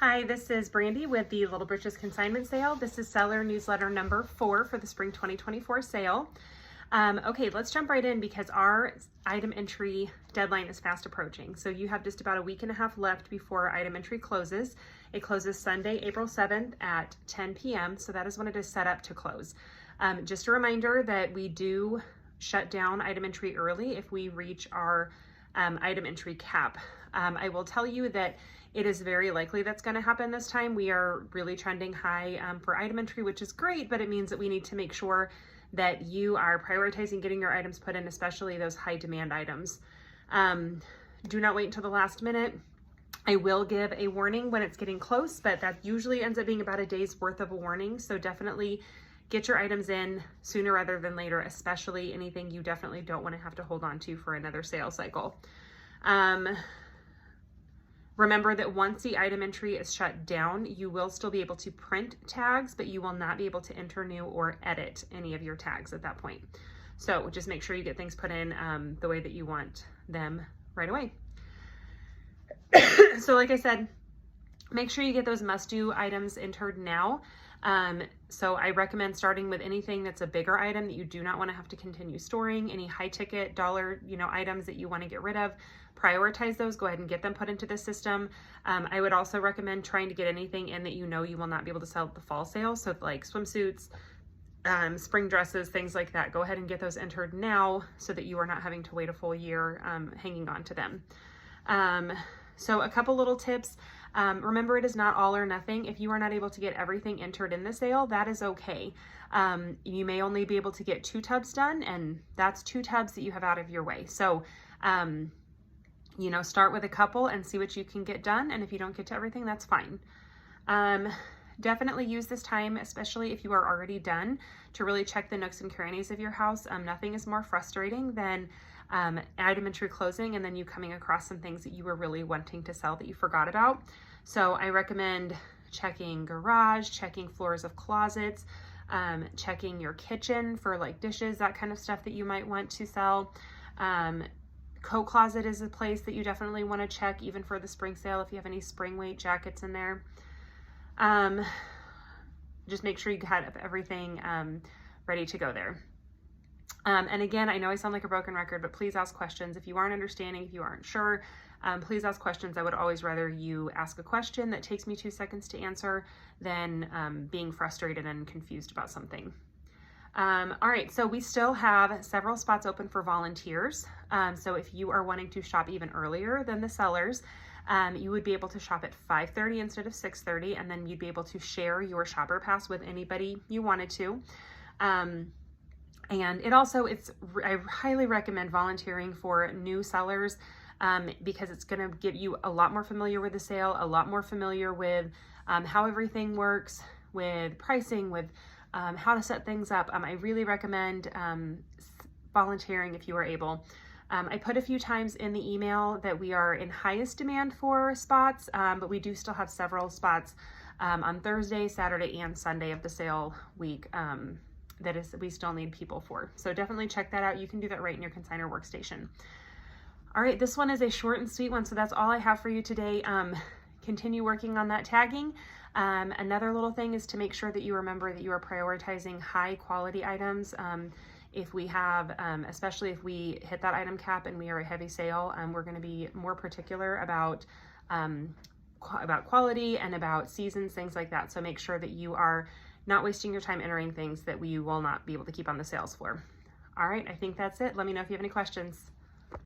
Hi, this is Brandy with the Little Britches Consignment Sale. This is seller newsletter number 4 for the spring 2024 sale. Okay, let's jump right in because our item entry deadline is fast approaching. So you have just about a week and a half left before item entry closes. It closes Sunday, April 7th at 10 p.m. So that is when it is set up to close. Just a reminder that we do shut down item entry early if we reach our item entry cap. I will tell you that it is very likely that's going to happen this time. We are really trending high for item entry, which is great, but it means that we need to make sure that you are prioritizing getting your items put in, especially those high demand items. Do not wait until the last minute. I will give a warning when it's getting close, but that usually ends up being about a day's worth of a warning. So definitely get your items in sooner rather than later, especially anything you definitely don't want to have to hold on to for another sales cycle. Remember that once the item entry is shut down, you will still be able to print tags, but you will not be able to enter new or edit any of your tags at that point. So just make sure you get things put in the way that you want them right away. So like I said, make sure you get those must-do items entered now. So I recommend starting with anything that's a bigger item that you do not want to have to continue storing, any high ticket dollar, items that you want to get rid of. Prioritize those, go ahead and get them put into the system. I would also recommend trying to get anything in that you will not be able to sell at the fall sale. So like swimsuits, spring dresses, things like that. Go ahead and get those entered now so that you are not having to wait a full year hanging on to them. So a couple little tips. Remember, it is not all or nothing. If you are not able to get everything entered in the sale, that is okay. You may only be able to get 2 tubs done, and that's 2 tubs that you have out of your way. So, start with a couple and see what you can get done. And if you don't get to everything, that's fine. Definitely use this time, especially if you are already done, to really check the nooks and crannies of your house. Nothing is more frustrating than item entry closing and then you coming across some things that you were really wanting to sell that you forgot about. So I recommend checking garage, checking floors of closets, checking your kitchen for like dishes, that kind of stuff that you might want to sell. Coat closet is a place that you definitely want to check even for the spring sale if you have any spring weight jackets in there. Just make sure you have everything ready to go there. And again, I know I sound like a broken record, but please ask questions. If you aren't understanding, if you aren't sure, please ask questions. I would always rather you ask a question that takes me 2 seconds to answer than being frustrated and confused about something. All right, so we still have several spots open for volunteers. So if you are wanting to shop even earlier than the sellers, you would be able to shop at 5:30 instead of 6:30, and then you'd be able to share your shopper pass with anybody you wanted to. And I highly recommend volunteering for new sellers because it's going to get you a lot more familiar with the sale, a lot more familiar with how everything works, with pricing, with how to set things up. I really recommend volunteering if you are able. I put a few times in the email that we are in highest demand for spots, but we do still have several spots on Thursday, Saturday, and Sunday of the sale week we still need people for. So definitely check that out. You can do that right in your consignor workstation. All right, this one is a short and sweet one, so that's all I have for you today. Continue working on that tagging. Another little thing is to make sure that you remember that you are prioritizing high quality items. If we have, especially if we hit that item cap and we are a heavy sale, we're going to be more particular about quality and about seasons, things like that. So make sure that you are not wasting your time entering things that we will not be able to keep on the sales floor. All right, I think that's it. Let me know if you have any questions.